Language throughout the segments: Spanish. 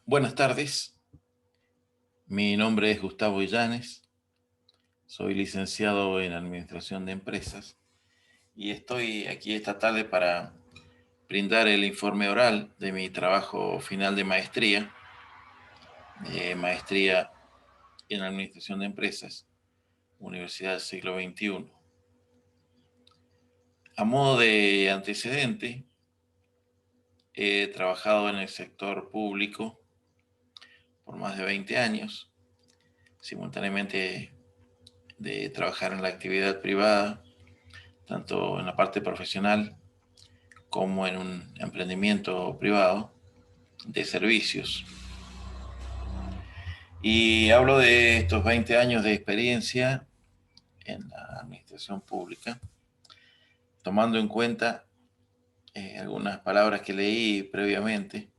Buenas tardes, mi nombre es Gustavo Illanes, soy licenciado en Administración de Empresas y estoy aquí esta tarde para brindar el informe oral de mi trabajo final de maestría en Administración de Empresas, Universidad del Siglo XXI. A modo de antecedente, he trabajado en el sector público por más de 20 años, simultáneamente de trabajar en la actividad privada, tanto en la parte profesional como en un emprendimiento privado de servicios. Y hablo de estos 20 años de experiencia en la administración pública, tomando en cuenta algunas palabras que leí previamente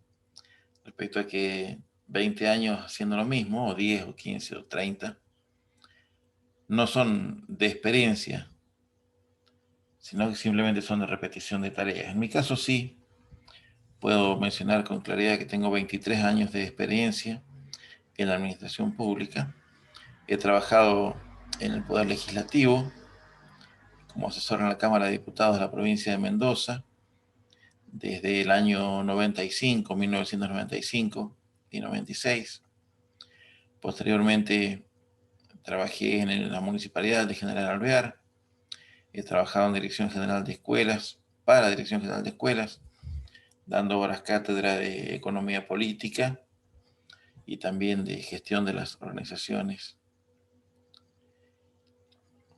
respecto a que 20 años haciendo lo mismo, o 10 o 15 o 30, no son de experiencia, sino que simplemente son de repetición de tareas. En mi caso sí, puedo mencionar con claridad que tengo 23 años de experiencia en la administración pública. He trabajado en el Poder Legislativo como asesor en la Cámara de Diputados de la provincia de Mendoza desde el año 95, 1995 y 96. Posteriormente trabajé en la Municipalidad de General Alvear. He trabajado en Dirección General de Escuelas, para Dirección General de Escuelas, dando horas cátedra de Economía Política y también de Gestión de las Organizaciones.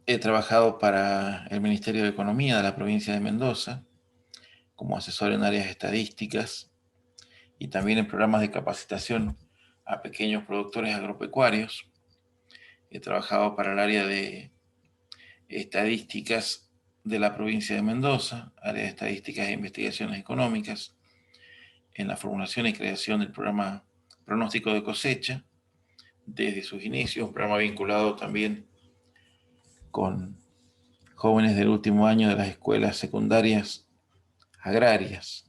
He trabajado para el Ministerio de Economía de la provincia de Mendoza como asesor en áreas estadísticas y también en programas de capacitación a pequeños productores agropecuarios. He trabajado para el área de estadísticas de la provincia de Mendoza, área de estadísticas e investigaciones económicas, en la formulación y creación del programa Pronóstico de Cosecha, desde sus inicios, un programa vinculado también con jóvenes del último año de las escuelas secundarias agrarias.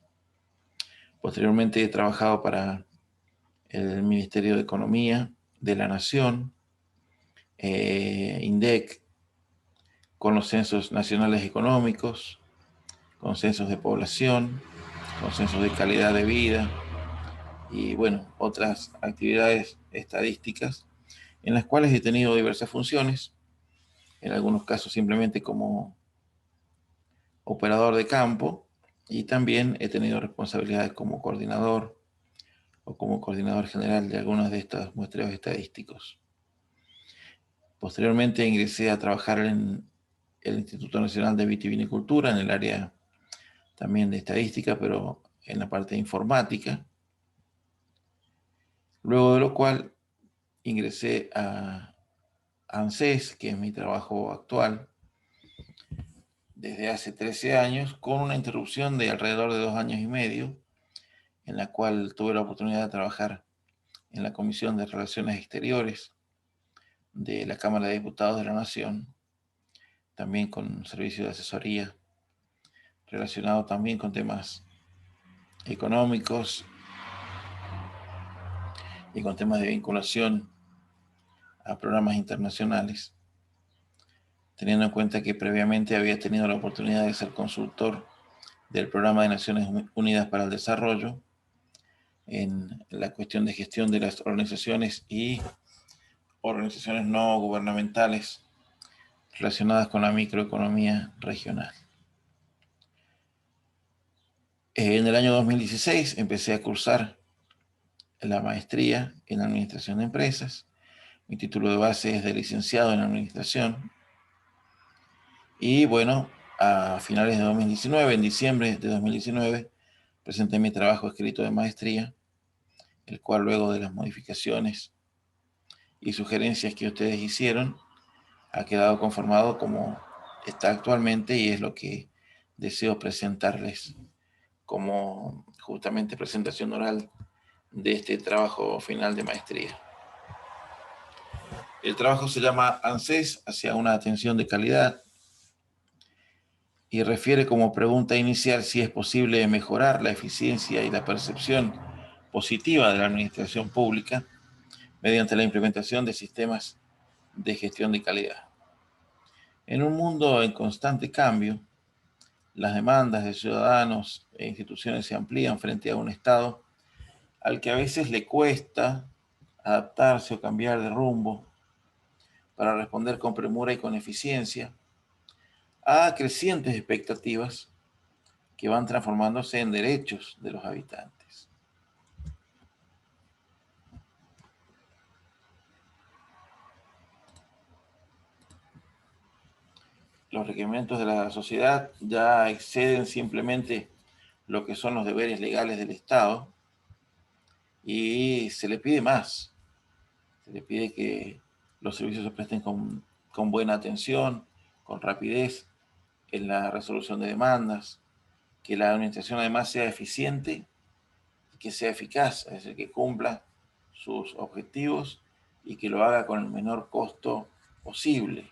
Posteriormente he trabajado para el Ministerio de Economía de la Nación, INDEC, con los censos nacionales económicos, con censos de población, con censos de calidad de vida y, bueno, otras actividades estadísticas en las cuales he tenido diversas funciones, en algunos casos simplemente como operador de campo, y también he tenido responsabilidades como coordinador o como coordinador general de algunos de estos muestreos estadísticos. Posteriormente ingresé a trabajar en el Instituto Nacional de Vitivinicultura, en el área también de estadística, pero en la parte de informática. Luego de lo cual ingresé a ANSES, que es mi trabajo actual, desde hace 13 años, con una interrupción de alrededor de 2 años y medio, en la cual tuve la oportunidad de trabajar en la Comisión de Relaciones Exteriores de la Cámara de Diputados de la Nación, también con servicio de asesoría relacionado también con temas económicos y con temas de vinculación a programas internacionales, teniendo en cuenta que previamente había tenido la oportunidad de ser consultor del Programa de Naciones Unidas para el Desarrollo en la cuestión de gestión de las organizaciones y organizaciones no gubernamentales relacionadas con la microeconomía regional. En el año 2016 empecé a cursar la maestría en Administración de Empresas. Mi título de base es de licenciado en Administración. Y bueno, a finales de 2019, en diciembre de 2019, presenté mi trabajo escrito de maestría, el cual luego de las modificaciones y sugerencias que ustedes hicieron, ha quedado conformado como está actualmente y es lo que deseo presentarles como justamente presentación oral de este trabajo final de maestría. El trabajo se llama ANSES, hacia una atención de calidad, y refiere como pregunta inicial si es posible mejorar la eficiencia y la percepción positiva de la administración pública mediante la implementación de sistemas de gestión de calidad. En un mundo en constante cambio, las demandas de ciudadanos e instituciones se amplían frente a un Estado al que a veces le cuesta adaptarse o cambiar de rumbo para responder con premura y con eficiencia a crecientes expectativas que van transformándose en derechos de los habitantes. Los requerimientos de la sociedad ya exceden simplemente lo que son los deberes legales del Estado y se le pide más. Se le pide que los servicios se presten con buena atención, con rapidez en la resolución de demandas, que la administración además sea eficiente y que sea eficaz, es decir, que cumpla sus objetivos y que lo haga con el menor costo posible.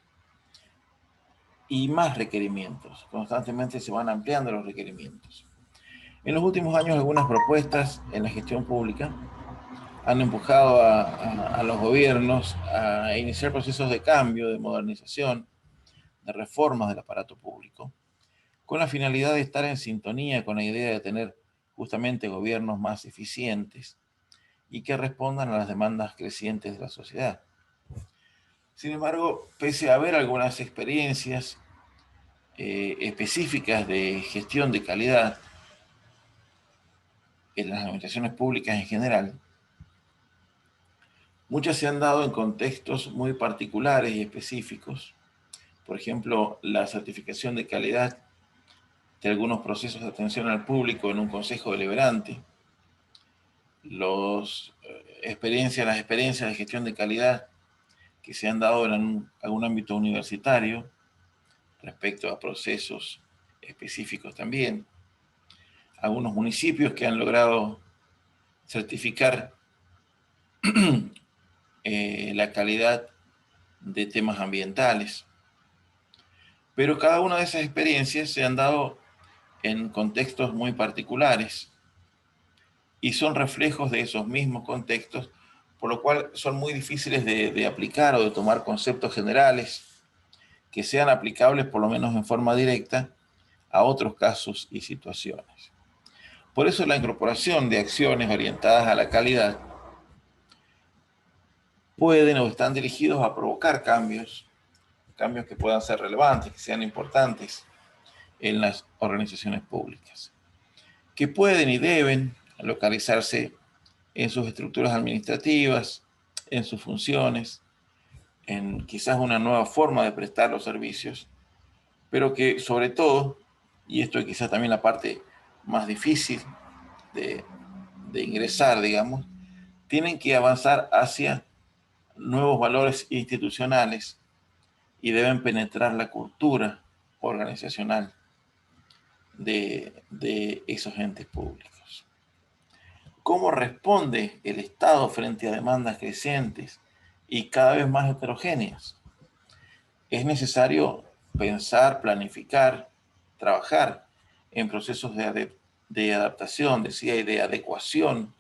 Y más requerimientos, constantemente se van ampliando los requerimientos. En los últimos años algunas propuestas en la gestión pública han empujado a los gobiernos a iniciar procesos de cambio, de modernización, de reformas del aparato público, con la finalidad de estar en sintonía con la idea de tener justamente gobiernos más eficientes y que respondan a las demandas crecientes de la sociedad. Sin embargo, pese a haber algunas experiencias específicas de gestión de calidad en las administraciones públicas en general, muchas se han dado en contextos muy particulares y específicos. Por ejemplo, la certificación de calidad de algunos procesos de atención al público en un consejo deliberante, las experiencias de gestión de calidad que se han dado en algún ámbito universitario respecto a procesos específicos también, algunos municipios que han logrado certificar la calidad de temas ambientales. Pero cada una de esas experiencias se han dado en contextos muy particulares y son reflejos de esos mismos contextos, por lo cual son muy difíciles de aplicar o de tomar conceptos generales que sean aplicables, por lo menos en forma directa, a otros casos y situaciones. Por eso la incorporación de acciones orientadas a la calidad pueden o están dirigidos a provocar cambios que puedan ser relevantes, que sean importantes en las organizaciones públicas, que pueden y deben localizarse en sus estructuras administrativas, en sus funciones, en quizás una nueva forma de prestar los servicios, pero que sobre todo, y esto es quizás también la parte más difícil de, de ingresar, digamos, tienen que avanzar hacia nuevos valores institucionales y deben penetrar la cultura organizacional de esos entes públicos. ¿Cómo responde el Estado frente a demandas crecientes y cada vez más heterogéneas? Es necesario pensar, planificar, trabajar en procesos de adaptación, decía, y de adecuación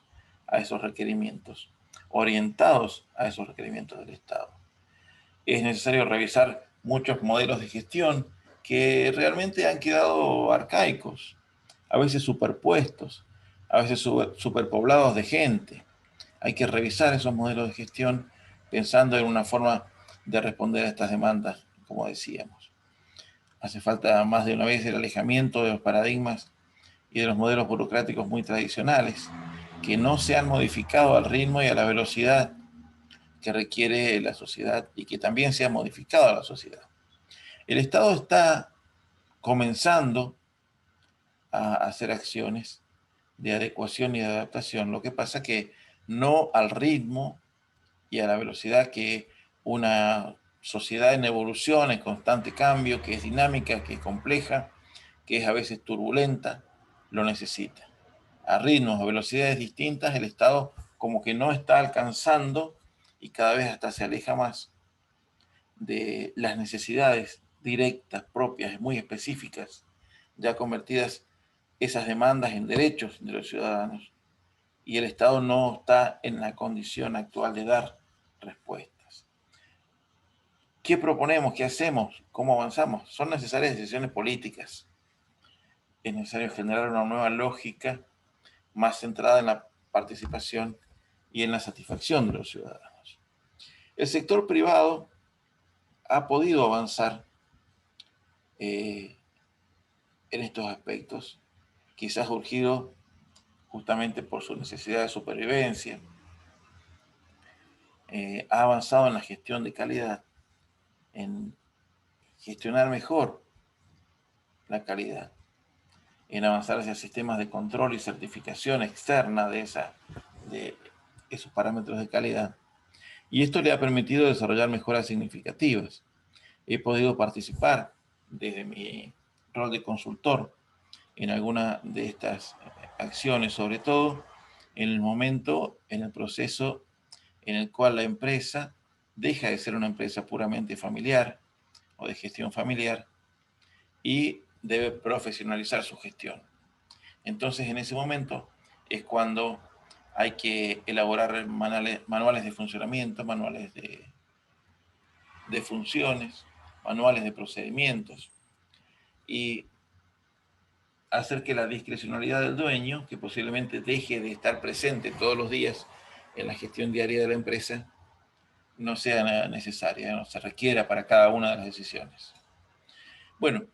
a esos requerimientos, orientados a esos requerimientos del Estado. Es necesario revisar muchos modelos de gestión que realmente han quedado arcaicos, a veces superpuestos, a veces superpoblados de gente. Hay que revisar esos modelos de gestión pensando en una forma de responder a estas demandas, como decíamos. Hace falta más de una vez el alejamiento de los paradigmas y de los modelos burocráticos muy tradicionales, que no se han modificado al ritmo y a la velocidad que requiere la sociedad y que también se ha modificado la sociedad. El Estado está comenzando a hacer acciones de adecuación y de adaptación. Lo que pasa que no al ritmo y a la velocidad que una sociedad en evolución, en constante cambio, que es dinámica, que es compleja, que es a veces turbulenta, lo necesita. A ritmos, a velocidades distintas, el Estado como que no está alcanzando y cada vez hasta se aleja más de las necesidades directas, propias, muy específicas, ya convertidas esas demandas en derechos de los ciudadanos y el Estado no está en la condición actual de dar respuestas. ¿Qué proponemos? ¿Qué hacemos? ¿Cómo avanzamos? Son necesarias decisiones políticas. Es necesario generar una nueva lógica más centrada en la participación y en la satisfacción de los ciudadanos. El sector privado ha podido avanzar en estos aspectos, quizás urgido justamente por su necesidad de supervivencia. Ha avanzado en la gestión de calidad, en gestionar mejor la calidad, en avanzar hacia sistemas de control y certificación externa de esos parámetros de calidad. Y esto le ha permitido desarrollar mejoras significativas. He podido participar desde mi rol de consultor en alguna de estas acciones, sobre todo en el momento, en el proceso en el cual la empresa deja de ser una empresa puramente familiar o de gestión familiar y debe profesionalizar su gestión. Entonces, en ese momento es cuando hay que elaborar manuales de funcionamiento, manuales de funciones, manuales de procedimientos y hacer que la discrecionalidad del dueño, que posiblemente deje de estar presente todos los días en la gestión diaria de la empresa, no sea necesaria, no se requiera para cada una de las decisiones. Bueno,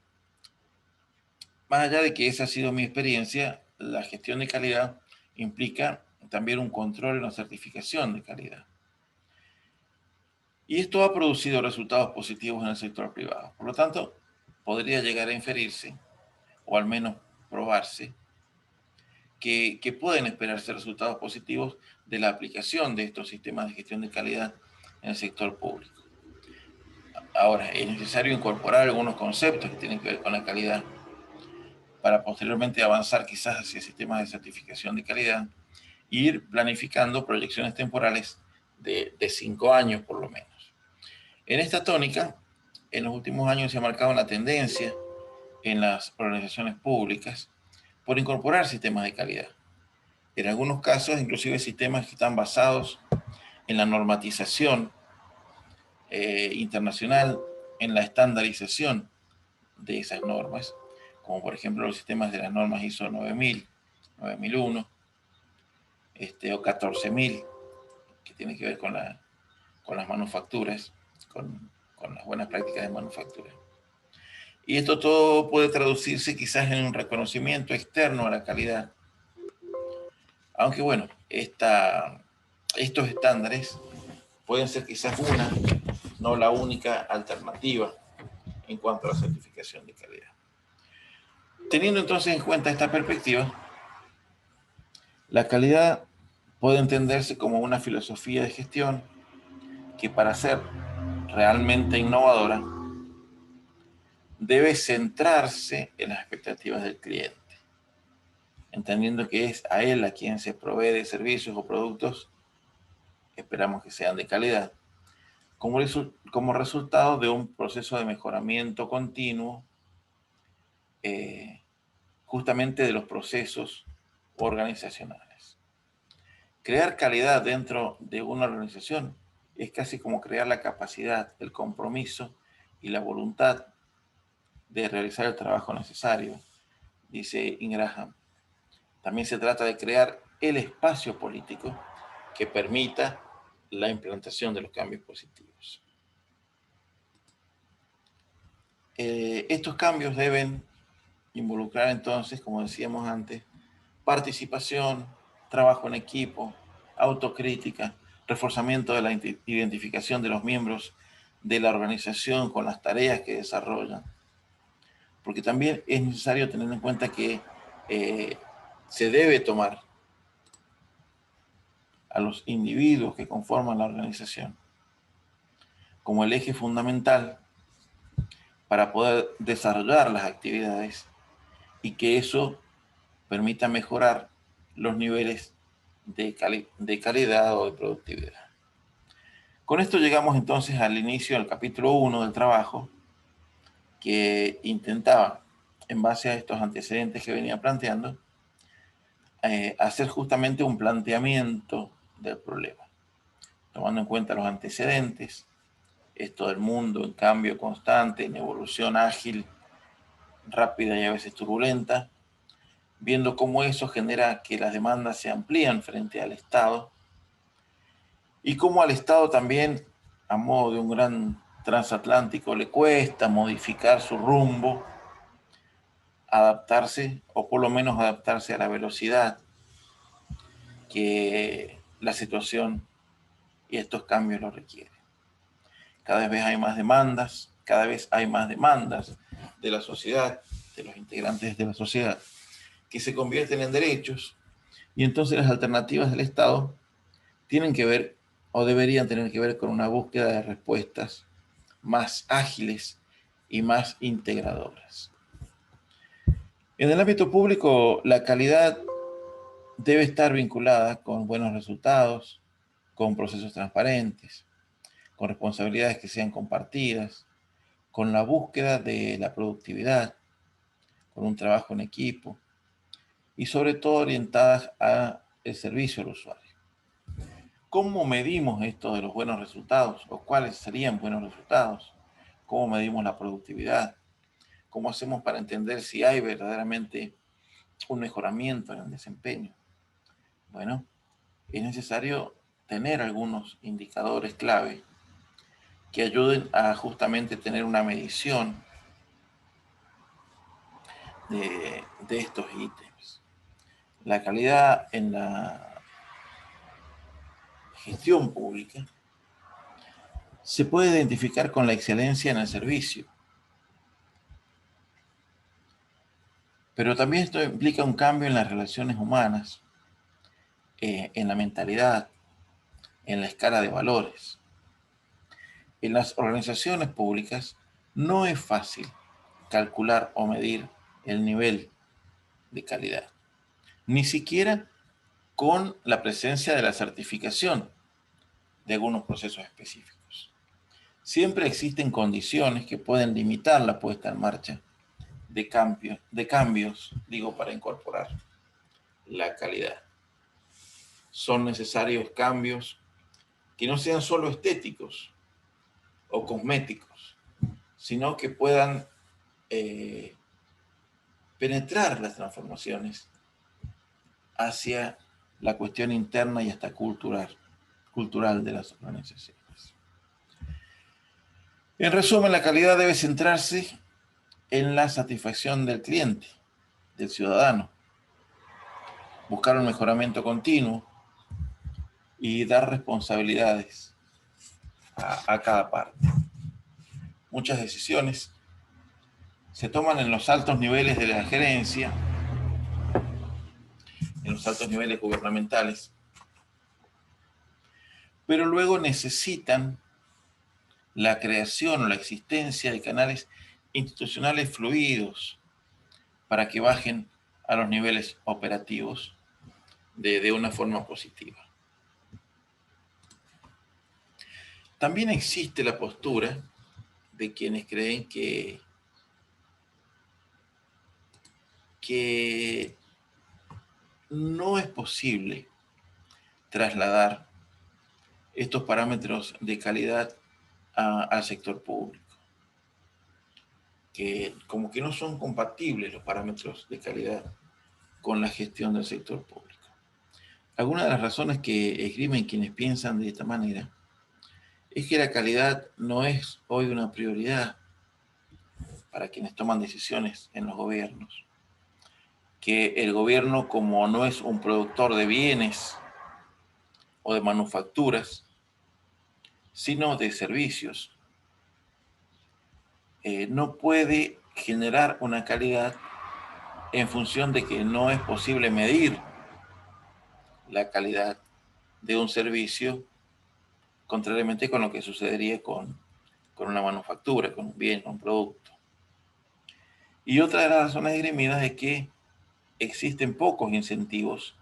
más allá de que esa ha sido mi experiencia, la gestión de calidad implica también un control y una certificación de calidad. Y esto ha producido resultados positivos en el sector privado. Por lo tanto, podría llegar a inferirse, o al menos probarse, que pueden esperarse resultados positivos de la aplicación de estos sistemas de gestión de calidad en el sector público. Ahora, es necesario incorporar algunos conceptos que tienen que ver con la calidad para posteriormente avanzar quizás hacia sistemas de certificación de calidad e ir planificando proyecciones temporales de 5 años por lo menos. En esta tónica, en los últimos años se ha marcado una tendencia en las organizaciones públicas por incorporar sistemas de calidad. En algunos casos, inclusive sistemas que están basados en la normatización internacional, en la estandarización de esas normas, como por ejemplo los sistemas de las normas ISO 9000, 9001, o 14000, que tiene que ver con las manufacturas, con las buenas prácticas de manufactura. Y esto todo puede traducirse quizás en un reconocimiento externo a la calidad. Aunque bueno, estos estándares pueden ser quizás no la única alternativa en cuanto a la certificación de calidad. Teniendo entonces en cuenta esta perspectiva, la calidad puede entenderse como una filosofía de gestión que para ser realmente innovadora debe centrarse en las expectativas del cliente, entendiendo que es a él a quien se provee de servicios o productos, esperamos que sean de calidad, como resultado de un proceso de mejoramiento continuo, justamente de los procesos organizacionales. Crear calidad dentro de una organización es casi como crear la capacidad, el compromiso y la voluntad de realizar el trabajo necesario, dice Ingraham. También se trata de crear el espacio político que permita la implantación de los cambios positivos. Estos cambios deben involucrar entonces, como decíamos antes, participación, trabajo en equipo, autocrítica, reforzamiento de la identificación de los miembros de la organización con las tareas que desarrollan. Porque también es necesario tener en cuenta que se debe tomar a los individuos que conforman la organización como el eje fundamental para poder desarrollar las actividades y que eso permita mejorar los niveles de calidad o de productividad. Con esto llegamos entonces al inicio del capítulo 1 del trabajo, que intentaba, en base a estos antecedentes que venía planteando, hacer justamente un planteamiento del problema, tomando en cuenta los antecedentes, esto del mundo en cambio constante, en evolución ágil, rápida y a veces turbulenta, viendo cómo eso genera que las demandas se amplían frente al Estado y cómo al Estado también, a modo de un gran transatlántico, le cuesta modificar su rumbo, adaptarse, o por lo menos adaptarse a la velocidad que la situación y estos cambios lo requieren. Cada vez hay más demandas, cada vez hay más demandas de la sociedad, de los integrantes de la sociedad, que se convierten en derechos, y entonces las alternativas del Estado tienen que ver, o deberían tener que ver, con una búsqueda de respuestas más ágiles y más integradoras. En el ámbito público, la calidad debe estar vinculada con buenos resultados, con procesos transparentes, con responsabilidades que sean compartidas, con la búsqueda de la productividad, con un trabajo en equipo y sobre todo orientadas al servicio al usuario. ¿Cómo medimos esto de los buenos resultados? ¿O cuáles serían buenos resultados? ¿Cómo medimos la productividad? ¿Cómo hacemos para entender si hay verdaderamente un mejoramiento en el desempeño? Bueno, es necesario tener algunos indicadores clave que ayuden a justamente tener una medición de estos ítems. La calidad en la gestión pública se puede identificar con la excelencia en el servicio, pero también esto implica un cambio en las relaciones humanas, en la mentalidad, en la escala de valores. En las organizaciones públicas no es fácil calcular o medir el nivel de calidad, ni siquiera con la presencia de la certificación de algunos procesos específicos. Siempre existen condiciones que pueden limitar la puesta en marcha de cambios, para incorporar la calidad. Son necesarios cambios que no sean solo estéticos o cosméticos, sino que puedan penetrar las transformaciones hacia la cuestión interna y hasta cultural de las organizaciones. En resumen, la calidad debe centrarse en la satisfacción del cliente, del ciudadano, buscar un mejoramiento continuo y dar responsabilidades a cada parte. Muchas decisiones se toman en los altos niveles de la gerencia, en los altos niveles gubernamentales, pero luego necesitan la creación o la existencia de canales institucionales fluidos para que bajen a los niveles operativos de una forma positiva. También existe la postura de quienes creen que no es posible trasladar estos parámetros de calidad al sector público, que como que no son compatibles los parámetros de calidad con la gestión del sector público. Algunas de las razones que esgrimen quienes piensan de esta manera es que la calidad no es hoy una prioridad para quienes toman decisiones en los gobiernos, que el gobierno, como no es un productor de bienes o de manufacturas, sino de servicios, no puede generar una calidad en función de que no es posible medir la calidad de un servicio, contrariamente con lo que sucedería con una manufactura, con un bien, con un producto. Y otra de las razones esgrimidas es que existen pocos incentivos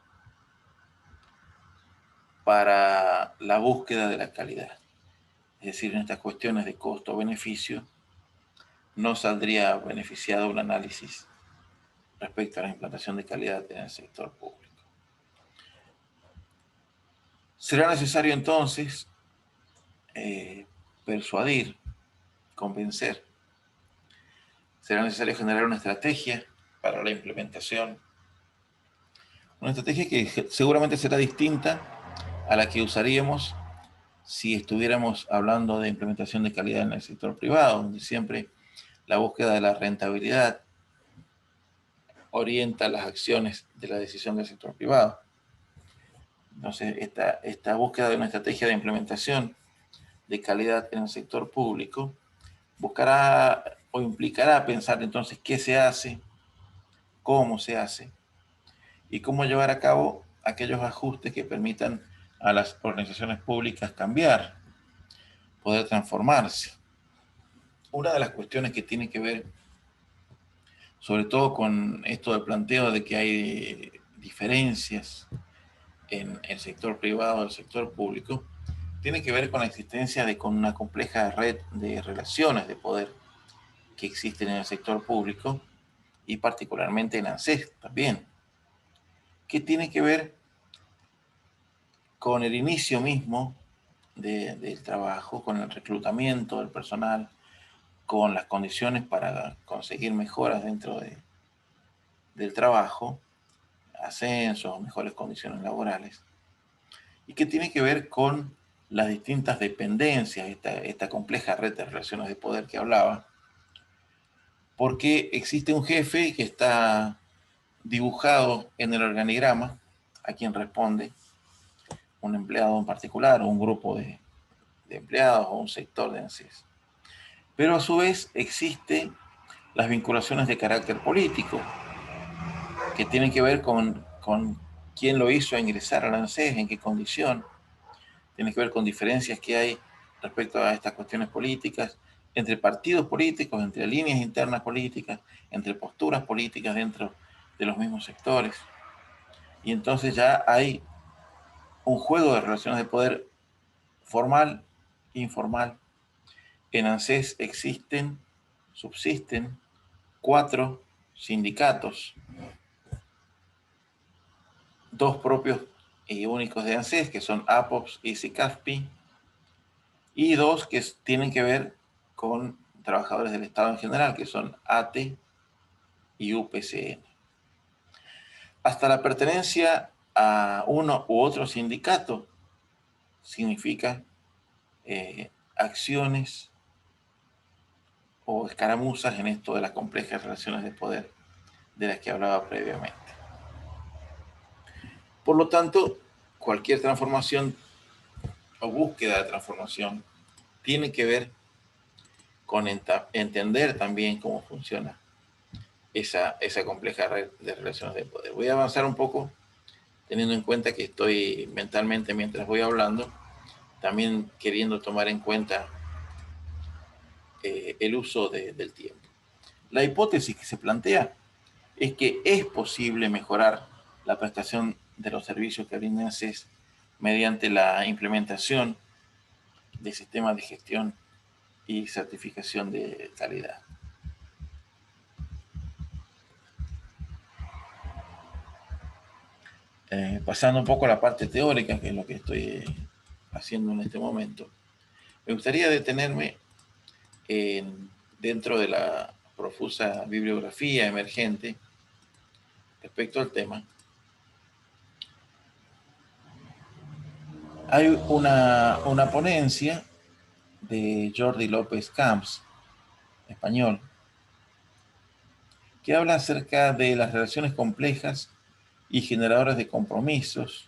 para la búsqueda de la calidad. Es decir, en estas cuestiones de costo-beneficio, no saldría beneficiado un análisis respecto a la implantación de calidad en el sector público. Será necesario entonces persuadir, convencer. Será necesario generar una estrategia para la implementación. Una estrategia que seguramente será distinta a la que usaríamos si estuviéramos hablando de implementación de calidad en el sector privado, donde siempre la búsqueda de la rentabilidad orienta las acciones de la decisión del sector privado. Entonces, esta búsqueda de una estrategia de implementación de calidad en el sector público buscará o implicará pensar entonces qué se hace, cómo se hace y cómo llevar a cabo aquellos ajustes que permitan a las organizaciones públicas cambiar, poder transformarse. Una de las cuestiones que tiene que ver sobre todo con esto del planteo de que hay diferencias en el sector privado y el sector público, tiene que ver con la existencia de con una compleja red de relaciones de poder que existen en el sector público y particularmente en ANSES también, que tiene que ver con el inicio mismo del trabajo, con el reclutamiento del personal, con las condiciones para conseguir mejoras dentro del trabajo, ascensos, mejores condiciones laborales, y que tiene que ver con las distintas dependencias, esta compleja red de relaciones de poder que hablaba, porque existe un jefe que está dibujado en el organigrama, a quien responde un empleado en particular, o un grupo de empleados, o un sector de ANSES. Pero a su vez existen las vinculaciones de carácter político, que tienen que ver con quién lo hizo ingresar al ANSES, en qué condición, tiene que ver con diferencias que hay respecto a estas cuestiones políticas, entre partidos políticos, entre líneas internas políticas, entre posturas políticas dentro de los mismos sectores. Y entonces ya hay un juego de relaciones de poder formal e informal. En ANSES subsisten 4 sindicatos, 2 propios y únicos de ANSES, que son APOPS y SICAFPI, y 2 que tienen que ver con trabajadores del Estado en general, que son ATE y UPCN. Hasta la pertenencia a uno u otro sindicato significa acciones o escaramuzas en esto de las complejas relaciones de poder de las que hablaba previamente. Por lo tanto, cualquier transformación o búsqueda de transformación tiene que ver con entender también cómo funciona esa compleja red de relaciones de poder. Voy a avanzar un poco teniendo en cuenta que estoy mentalmente, mientras voy hablando, también queriendo tomar en cuenta el uso del tiempo. La hipótesis que se plantea es que es posible mejorar la prestación de los servicios que brindan ANSES mediante la implementación de sistemas de gestión y certificación de calidad. Pasando un poco a la parte teórica, que es lo que estoy haciendo en este momento, me gustaría detenerme dentro de la profusa bibliografía emergente respecto al tema. Hay una ponencia de Jordi López Camps, español, que habla acerca de las relaciones complejas y generadoras de compromisos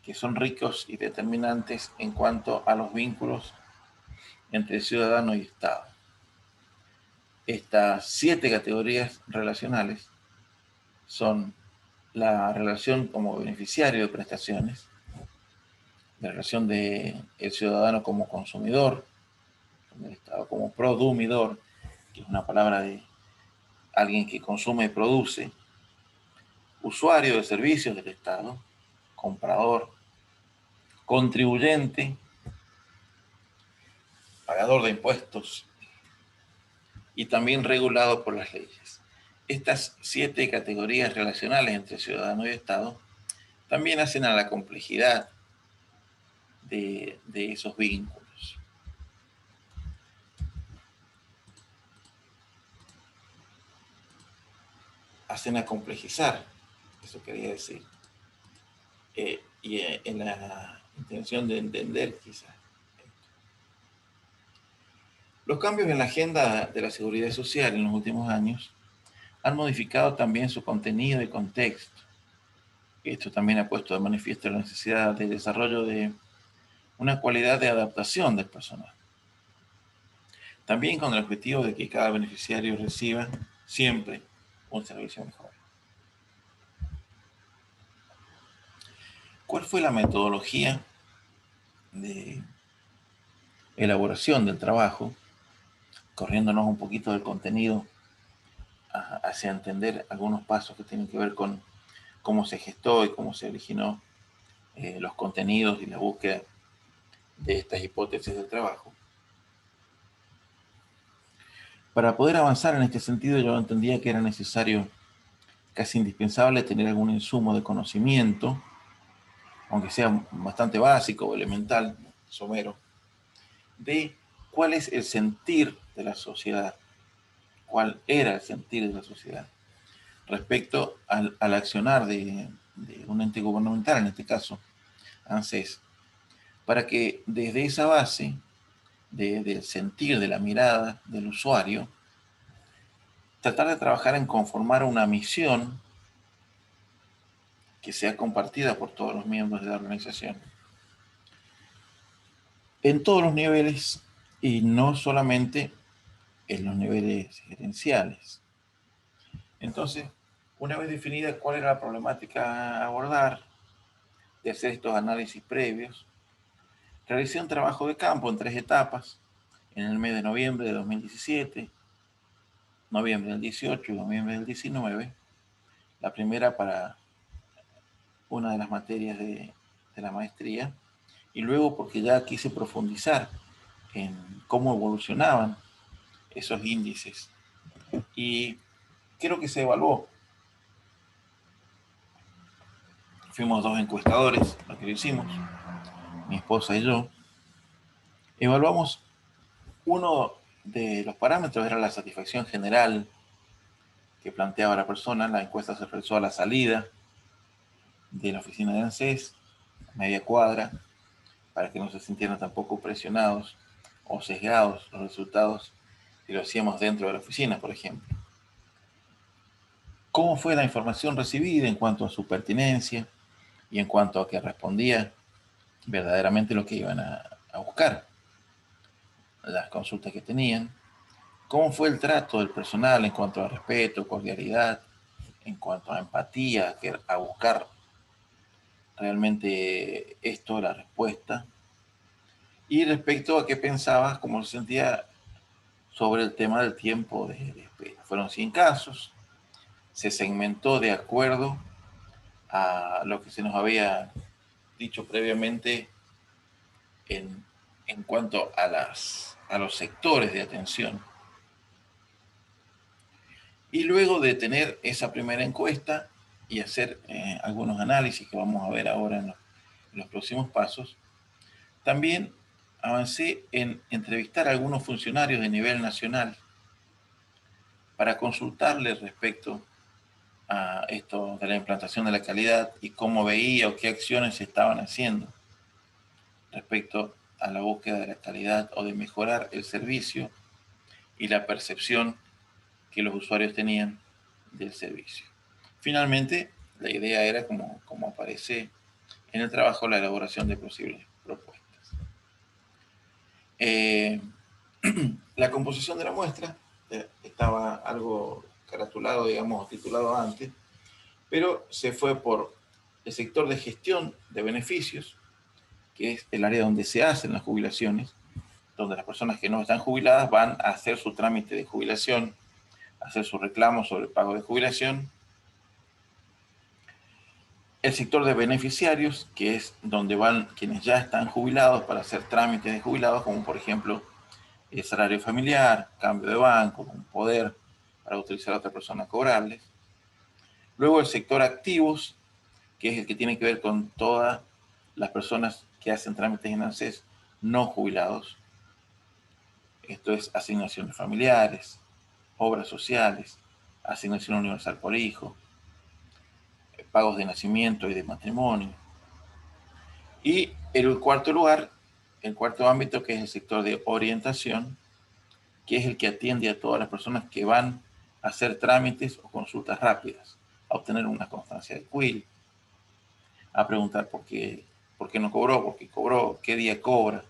que son ricos y determinantes en cuanto a los vínculos entre ciudadano y Estado. Estas 7 categorías relacionales son la relación como beneficiario de prestaciones, la relación del ciudadano como consumidor, el Estado como producidor, que es una palabra de alguien que consume y produce, usuario de servicios del Estado, comprador, contribuyente, pagador de impuestos y también regulado por las leyes. Estas 7 categorías relacionales entre ciudadano y Estado también hacen a la complejidad de esos vínculos. Hacen a complejizar, eso quería decir, en la intención de entender quizás. Los cambios en la agenda de la seguridad social en los últimos años han modificado también su contenido y contexto. Esto también ha puesto de manifiesto la necesidad de desarrollo de una cualidad de adaptación del personal. También con el objetivo de que cada beneficiario reciba siempre un servicio mejor. ¿Cuál fue la metodología de elaboración del trabajo? Corriéndonos un poquito del contenido hacia entender algunos pasos que tienen que ver con cómo se gestó y cómo se originó los contenidos y la búsqueda de estas hipótesis del trabajo. Para poder avanzar en este sentido, yo entendía que era necesario, casi indispensable, tener algún insumo de conocimiento, aunque sea bastante básico o elemental, somero, de cuál es el sentir de la sociedad, cuál era el sentir de la sociedad respecto al accionar de un ente gubernamental, en este caso, ANSES, para que desde esa base del sentir, de la mirada del usuario, tratar de trabajar en conformar una misión que sea compartida por todos los miembros de la organización, en todos los niveles y no solamente en los niveles gerenciales. Entonces, una vez definida cuál era la problemática a abordar, de hacer estos análisis previos, realicé un trabajo de campo en 3 etapas, en el mes de noviembre de 2017, noviembre del 18 y noviembre del 19, la primera para una de las materias de la maestría, y luego porque ya quise profundizar en cómo evolucionaban esos índices. Y creo que se evaluó. Fuimos 2 encuestadores, lo que lo hicimos, mi esposa y yo. Evaluamos, uno de los parámetros era la satisfacción general que planteaba la persona. La encuesta se realizó a la salida de la oficina de ANSES, media cuadra, para que no se sintieran tampoco presionados o sesgados los resultados si lo hacíamos dentro de la oficina, por ejemplo. ¿Cómo fue la información recibida en cuanto a su pertinencia y en cuanto a que respondía verdaderamente lo que iban a buscar, las consultas que tenían? ¿Cómo fue el trato del personal en cuanto a respeto, cordialidad, en cuanto a empatía, a buscar realmente esto, la respuesta? Y respecto a qué pensabas, cómo se sentía sobre el tema del tiempo de espera. Fueron 100 casos, se segmentó de acuerdo a lo que se nos había dicho previamente en cuanto a los sectores de atención. Y luego de tener esa primera encuesta y hacer algunos análisis que vamos a ver ahora en los próximos pasos, también avancé en entrevistar a algunos funcionarios de nivel nacional para consultarles respecto a esto de la implantación de la calidad y cómo veía o qué acciones se estaban haciendo respecto a la búsqueda de la calidad o de mejorar el servicio y la percepción que los usuarios tenían del servicio. Finalmente, la idea era, como aparece en el trabajo, la elaboración de posibles propuestas. La composición de la muestra estaba algo caratulado, digamos, titulado antes, pero se fue por el sector de gestión de beneficios, que es el área donde se hacen las jubilaciones, donde las personas que no están jubiladas van a hacer su trámite de jubilación, hacer su reclamo sobre el pago de jubilación. El sector de beneficiarios, que es donde van quienes ya están jubilados para hacer trámites de jubilados, como por ejemplo el salario familiar, cambio de banco, un poder para utilizar a otra persona a cobrarles. Luego el sector activos, que es el que tiene que ver con toda las personas que hacen trámites en ANSES no jubilados. Esto es asignaciones familiares, obras sociales, asignación universal por hijo, pagos de nacimiento y de matrimonio. Y el cuarto lugar, el cuarto ámbito, que es el sector de orientación, que es el que atiende a todas las personas que van a hacer trámites o consultas rápidas, a obtener una constancia de CUIL, a preguntar por qué no cobró, por qué cobró, qué día cobra,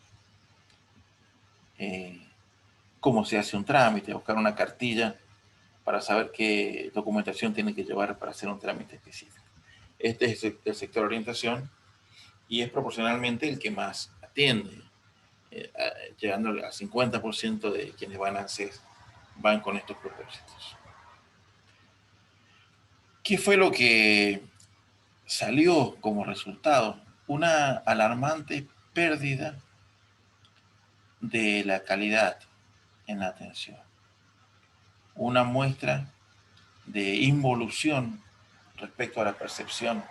cómo se hace un trámite, buscar una cartilla para saber qué documentación tiene que llevar para hacer un trámite específico. Este es el sector de orientación y es proporcionalmente el que más atiende, llegando al 50% de quienes van a ANSES van con estos propósitos. ¿Qué fue lo que salió como resultado? Una alarmante pérdida de la calidad en la atención. Una muestra de involución respecto a la percepción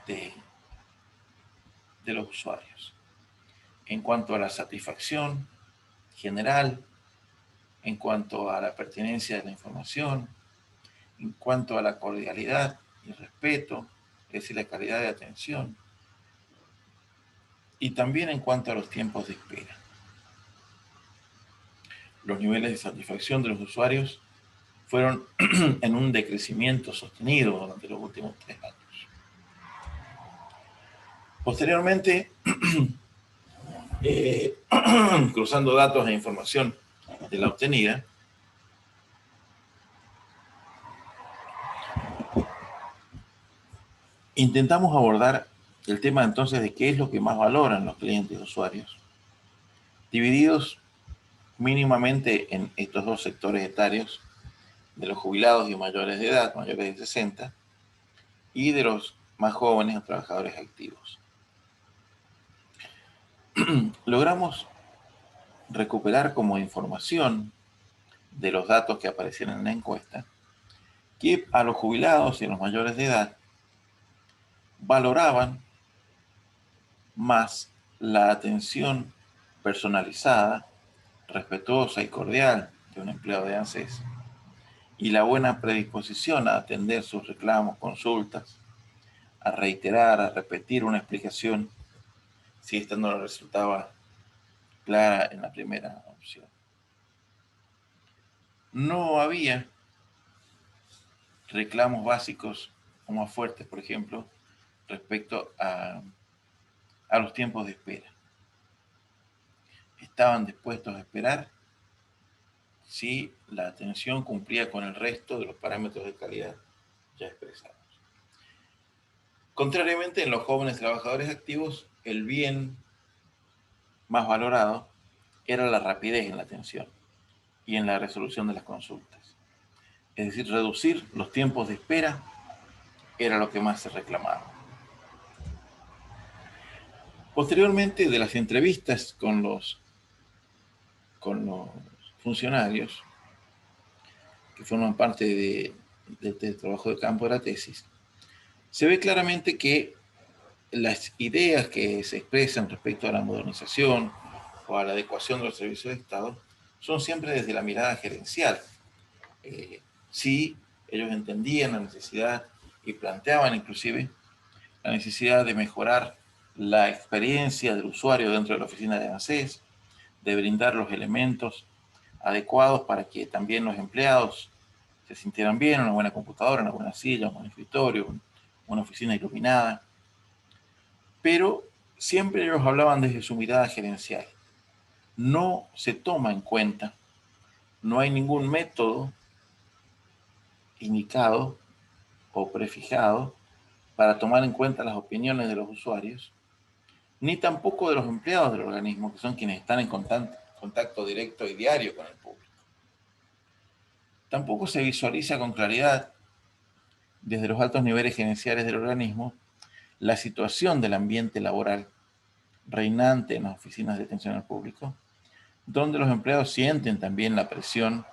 de los usuarios. En cuanto a la satisfacción general, en cuanto a la pertinencia de la información, en cuanto a la cordialidad y respeto, es decir, la calidad de atención, y también en cuanto a los tiempos de espera. Los niveles de satisfacción de los usuarios fueron en un decrecimiento sostenido durante los últimos 3 años. Posteriormente, cruzando datos e información de la obtenida, intentamos abordar el tema entonces de qué es lo que más valoran los clientes y usuarios, divididos mínimamente en estos dos sectores etarios, de los jubilados y mayores de edad, mayores de 60, y de los más jóvenes o trabajadores activos. Logramos recuperar como información de los datos que aparecieron en la encuesta que a los jubilados y a los mayores de edad valoraban más la atención personalizada, respetuosa y cordial de un empleado de ANSES y la buena predisposición a atender sus reclamos, consultas, a reiterar, a repetir una explicación si esta no resultaba clara en la primera opción. No había reclamos básicos o más fuertes, por ejemplo, respecto a los tiempos de espera. Estaban dispuestos a esperar si la atención cumplía con el resto de los parámetros de calidad ya expresados. Contrariamente, en los jóvenes trabajadores activos, el bien más valorado era la rapidez en la atención y en la resolución de las consultas. Es decir, reducir los tiempos de espera era lo que más se reclamaba. Posteriormente, de las entrevistas con los funcionarios que forman parte de este trabajo de campo de la tesis, se ve claramente que las ideas que se expresan respecto a la modernización o a la adecuación de los servicios de Estado son siempre desde la mirada gerencial. Sí, ellos entendían la necesidad y planteaban inclusive la necesidad de mejorar la experiencia del usuario dentro de la oficina de ANSES, de brindar los elementos adecuados para que también los empleados se sintieran bien, una buena computadora, una buena silla, un buen escritorio, una oficina iluminada. Pero siempre ellos hablaban desde su mirada gerencial. No se toma en cuenta, no hay ningún método indicado o prefijado para tomar en cuenta las opiniones de los usuarios, ni tampoco de los empleados del organismo, que son quienes están en contacto directo y diario con el público. Tampoco se visualiza con claridad, desde los altos niveles gerenciales del organismo, la situación del ambiente laboral reinante en las oficinas de atención al público, donde los empleados sienten también la presión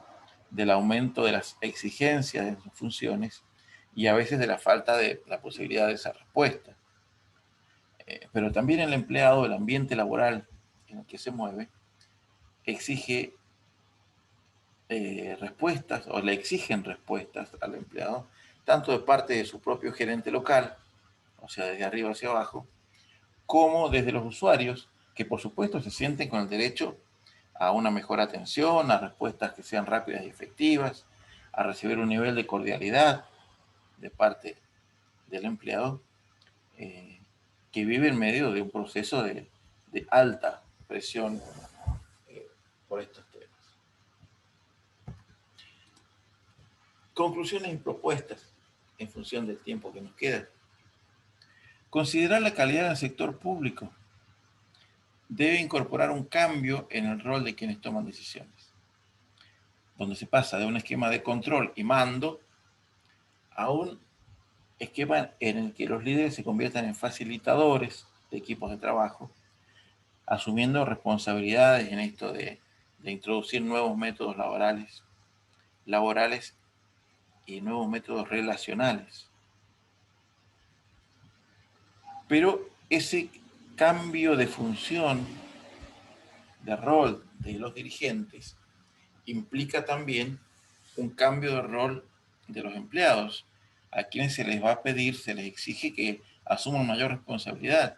del aumento de las exigencias de sus funciones y a veces de la falta de la posibilidad de esa respuesta. pero también el empleado, el ambiente laboral en el que se mueve, exige respuestas, o le exigen respuestas al empleado, tanto de parte de su propio gerente local, o sea, desde arriba hacia abajo, como desde los usuarios, que por supuesto se sienten con el derecho a una mejor atención, a respuestas que sean rápidas y efectivas, a recibir un nivel de cordialidad de parte del empleado, que vive en medio de un proceso de alta presión por estos temas. Conclusiones y propuestas en función del tiempo que nos queda. Considerar la calidad del sector público debe incorporar un cambio en el rol de quienes toman decisiones, donde se pasa de un esquema de control y mando a un esquema en el que los líderes se conviertan en facilitadores de equipos de trabajo, asumiendo responsabilidades en esto de introducir nuevos métodos laborales y nuevos métodos relacionales. Pero ese cambio de función, de rol de los dirigentes, implica también un cambio de rol de los empleados, a quienes se les va a pedir, se les exige que asuman mayor responsabilidad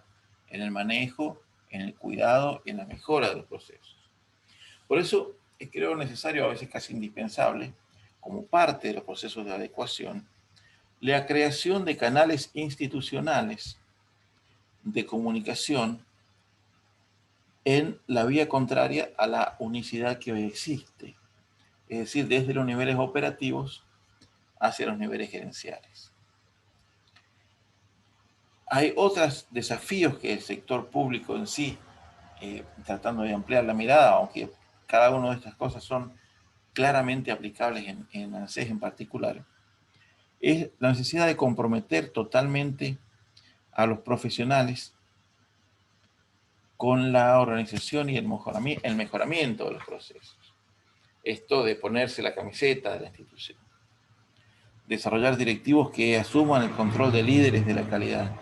en el manejo, en el cuidado y en la mejora de los procesos. Por eso creo necesario, a veces casi indispensable, como parte de los procesos de adecuación, la creación de canales institucionales de comunicación en la vía contraria a la unicidad que hoy existe, es decir, desde los niveles operativos hacia los niveles gerenciales. Hay otros desafíos que el sector público en sí, tratando de ampliar la mirada, aunque cada una de estas cosas son claramente aplicables en ANSES en particular, es la necesidad de comprometer totalmente a los profesionales con la organización y el mejoramiento de los procesos. Esto de ponerse la camiseta de la institución. Desarrollar directivos que asuman el control de líderes de la calidad.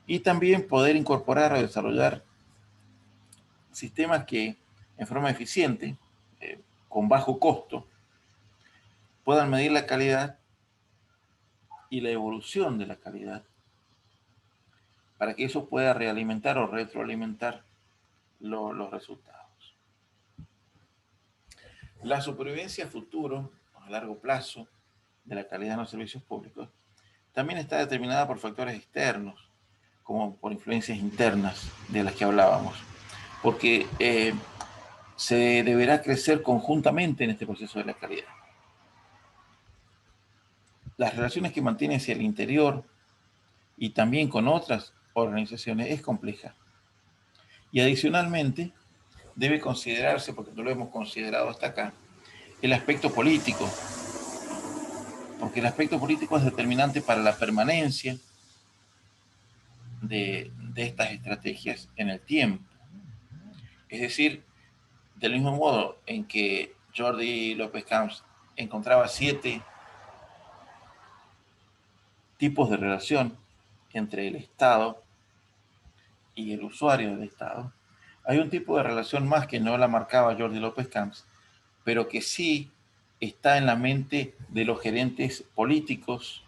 Y también poder incorporar o desarrollar sistemas que en forma eficiente, con bajo costo, puedan medir la calidad y la evolución de la calidad, para que eso pueda realimentar o retroalimentar los resultados. La supervivencia a futuro, a largo plazo, de la calidad de los servicios públicos, también está determinada por factores externos, como por influencias internas de las que hablábamos, porque se deberá crecer conjuntamente en este proceso de la calidad. Las relaciones que mantiene hacia el interior y también con otras organizaciones es compleja. Y adicionalmente, debe considerarse, porque no lo hemos considerado hasta acá, el aspecto político, porque el aspecto político es determinante para la permanencia de estas estrategias en el tiempo. Es decir, del mismo modo en que Jordi López Camps encontraba 7 tipos de relación entre el Estado y el usuario del Estado, hay un tipo de relación más que no la marcaba Jordi López Camps, pero que sí está en la mente de los gerentes políticos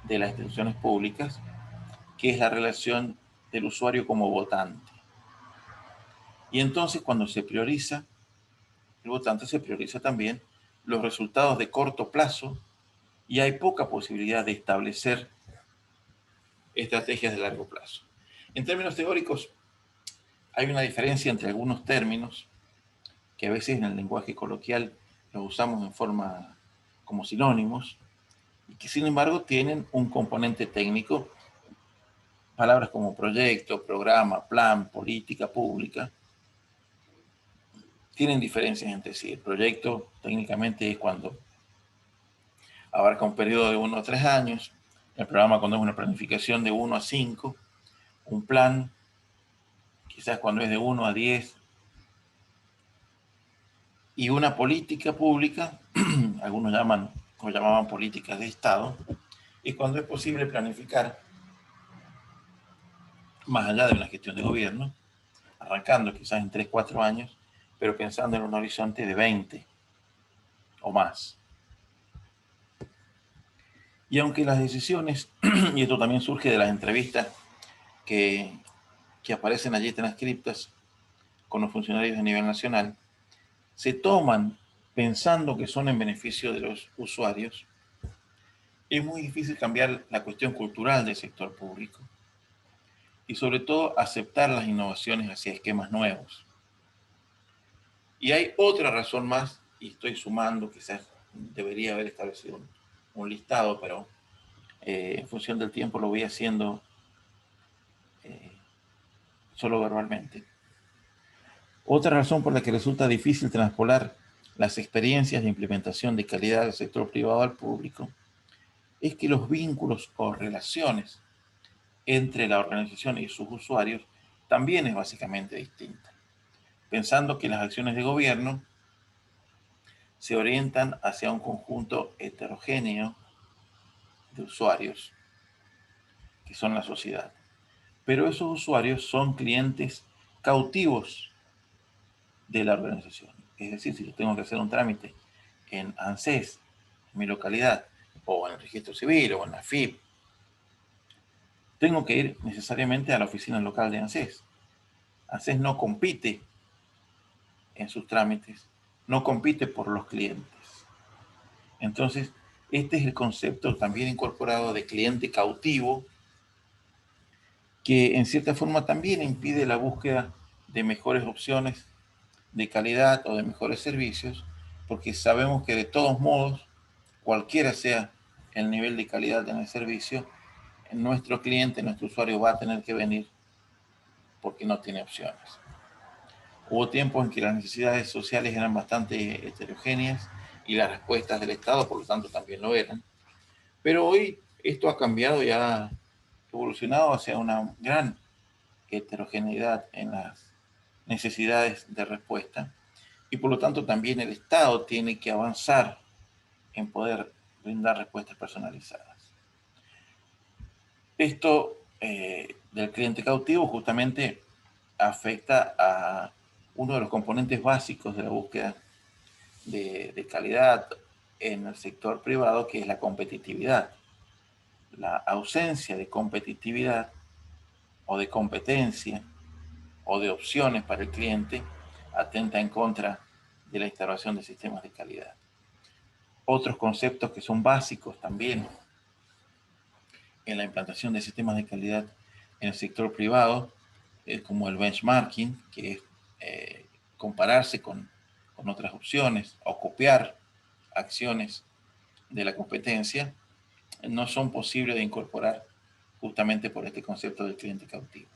de las instituciones públicas, que es la relación del usuario como votante. Y entonces cuando se prioriza el votante, se prioriza también los resultados de corto plazo y hay poca posibilidad de establecer estrategias de largo plazo. En términos teóricos, hay una diferencia entre algunos términos que a veces en el lenguaje coloquial los usamos en forma como sinónimos y que sin embargo tienen un componente técnico. Palabras como proyecto, programa, plan, política pública tienen diferencias entre sí. El proyecto técnicamente es cuando abarca un periodo de 1 a 3 años, el programa cuando es una planificación de 1 a 5, un plan quizás cuando es de 1 a 10, y una política pública, algunos llaman o llamaban políticas de Estado, es cuando es posible planificar más allá de una gestión de gobierno, arrancando quizás en 3, 4 años, pero pensando en un horizonte de 20 o más. Y aunque las decisiones, y esto también surge de las entrevistas que, que aparecen allí transcriptas con los funcionarios a nivel nacional, se toman pensando que son en beneficio de los usuarios, es muy difícil cambiar la cuestión cultural del sector público y sobre todo aceptar las innovaciones hacia esquemas nuevos. Y hay otra razón más, y estoy sumando, quizás debería haber establecido un listado, pero en función del tiempo lo voy haciendo eh, solo verbalmente. Otra razón por la que resulta difícil traspolar las experiencias de implementación de calidad del sector privado al público es que los vínculos o relaciones entre la organización y sus usuarios también es básicamente distinta, pensando que las acciones de gobierno se orientan hacia un conjunto heterogéneo de usuarios, que son la sociedad. Pero esos usuarios son clientes cautivos de la organización. Es decir, si yo tengo que hacer un trámite en ANSES, en mi localidad, o en el registro civil, o en la AFIP, tengo que ir necesariamente a la oficina local de ANSES. ANSES no compite en sus trámites, no compite por los clientes. Entonces, este es el concepto también incorporado de cliente cautivo, que en cierta forma también impide la búsqueda de mejores opciones de calidad o de mejores servicios, porque sabemos que de todos modos, cualquiera sea el nivel de calidad en el servicio, nuestro cliente, nuestro usuario va a tener que venir porque no tiene opciones. Hubo tiempos en que las necesidades sociales eran bastante heterogéneas y las respuestas del Estado, por lo tanto, también lo eran. Pero hoy esto ha cambiado y ha evolucionado hacia una gran heterogeneidad en las necesidades de respuesta y por lo tanto también el Estado tiene que avanzar en poder brindar respuestas personalizadas. Esto del cliente cautivo justamente afecta a uno de los componentes básicos de la búsqueda de calidad en el sector privado, que es la competitividad. La ausencia de competitividad o de competencia o de opciones para el cliente atenta en contra de la instalación de sistemas de calidad. Otros conceptos que son básicos también en la implantación de sistemas de calidad en el sector privado, como el benchmarking, que es compararse con otras opciones o copiar acciones de la competencia, no son posibles de incorporar justamente por este concepto del cliente cautivo.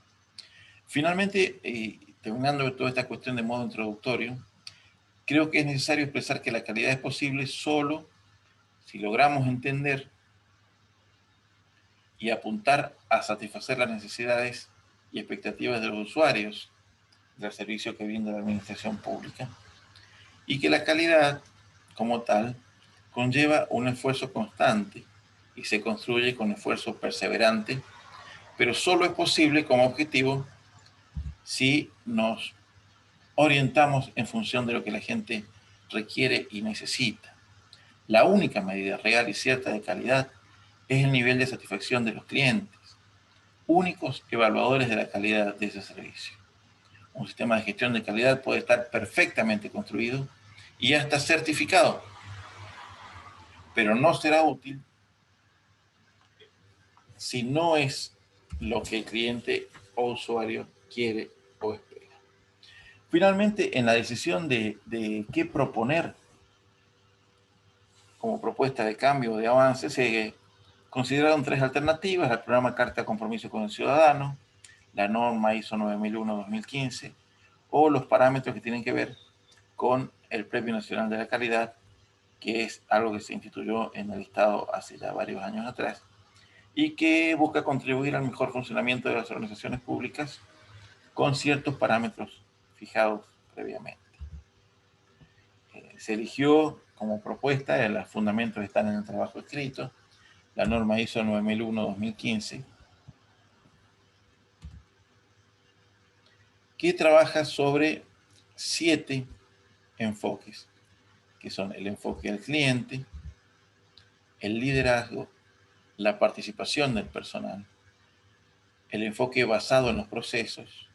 Finalmente, terminando toda esta cuestión de modo introductorio, creo que es necesario expresar que la calidad es posible solo si logramos entender y apuntar a satisfacer las necesidades y expectativas de los usuarios del servicio que brinda la administración pública, y que la calidad como tal conlleva un esfuerzo constante y se construye con esfuerzo perseverante, pero solo es posible como objetivo si nos orientamos en función de lo que la gente requiere y necesita. La única medida real y cierta de calidad es el nivel de satisfacción de los clientes, únicos evaluadores de la calidad de ese servicio. Un sistema de gestión de calidad puede estar perfectamente construido y hasta certificado, pero no será útil si no es lo que el cliente o usuario quiere o espera. Finalmente, en la decisión de qué proponer como propuesta de cambio o de avance, se consideraron 3 alternativas: el programa Carta de Compromiso con el Ciudadano, la norma ISO 9001-2015 o los parámetros que tienen que ver con el Premio Nacional de la Calidad, que es algo que se instituyó en el Estado hace ya varios años atrás y que busca contribuir al mejor funcionamiento de las organizaciones públicas con ciertos parámetros fijados previamente. Se eligió como propuesta, los fundamentos están en el trabajo escrito, la norma ISO 9001-2015, que trabaja sobre 7 enfoques, que son el enfoque del cliente, el liderazgo, la participación del personal, el enfoque basado en los procesos,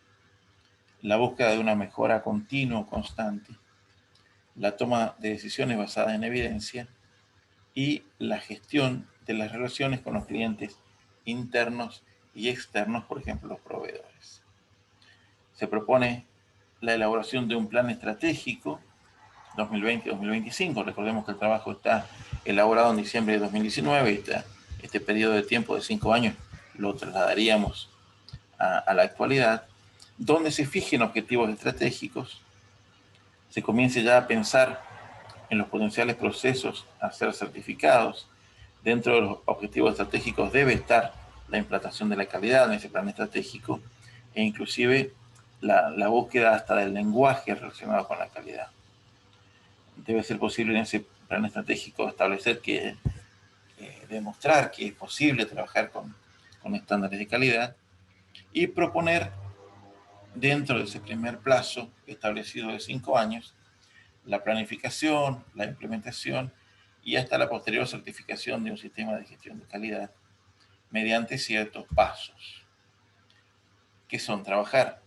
la búsqueda de una mejora continua o constante, la toma de decisiones basada en evidencia y la gestión de las relaciones con los clientes internos y externos, por ejemplo, los proveedores. Se propone la elaboración de un plan estratégico 2020-2025. Recordemos que el trabajo está elaborado en diciembre de 2019 y este periodo de tiempo de 5 años lo trasladaríamos a la actualidad, donde se fijen objetivos estratégicos, se comience ya a pensar en los potenciales procesos a ser certificados. Dentro de los objetivos estratégicos debe estar la implantación de la calidad en ese plan estratégico e inclusive la búsqueda hasta del lenguaje relacionado con la calidad. Debe ser posible en ese plan estratégico establecer que demostrar que es posible trabajar con estándares de calidad y proponer dentro de ese primer plazo establecido de 5 años la planificación, la implementación y hasta la posterior certificación de un sistema de gestión de calidad mediante ciertos pasos, que son trabajar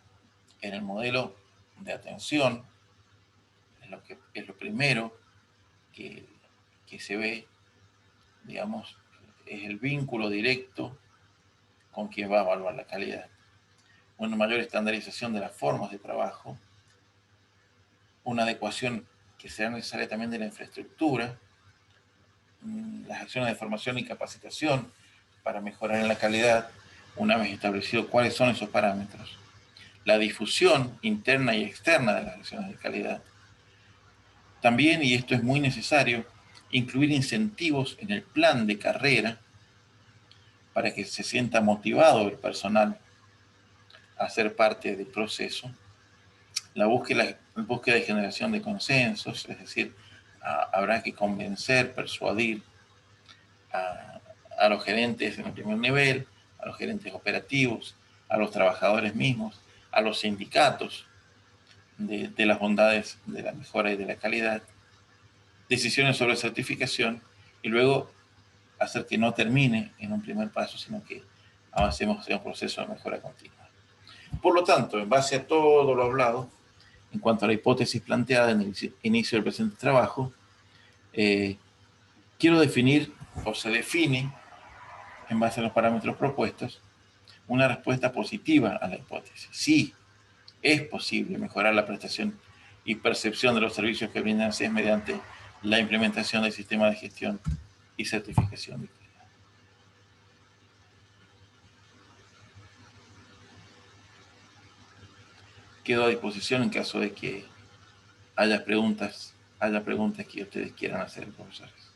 en el modelo de atención, es lo primero que se ve, digamos, es el vínculo directo con quien va a evaluar la calidad. Una mayor estandarización de las formas de trabajo, una adecuación que será necesaria también de la infraestructura, las acciones de formación y capacitación para mejorar en la calidad, una vez establecido cuáles son esos parámetros, la difusión interna y externa de las acciones de calidad. También, y esto es muy necesario, incluir incentivos en el plan de carrera para que se sienta motivado el personal a ser parte del proceso. La búsqueda de generación de consensos, es decir, habrá que convencer, persuadir a los gerentes en el primer nivel, a los gerentes operativos, a los trabajadores mismos, a los sindicatos de las bondades de la mejora y de la calidad, decisiones sobre certificación y luego hacer que no termine en un primer paso, sino que avancemos en un proceso de mejora continua. Por lo tanto, en base a todo lo hablado, en cuanto a la hipótesis planteada en el inicio del presente trabajo, quiero definir, o se define, en base a los parámetros propuestos, una respuesta positiva a la hipótesis. Sí, es posible mejorar la prestación y percepción de los servicios que brindan CES mediante la implementación del sistema de gestión y certificación de calidad. Quedo a disposición en caso de que haya preguntas que ustedes quieran hacer, profesores.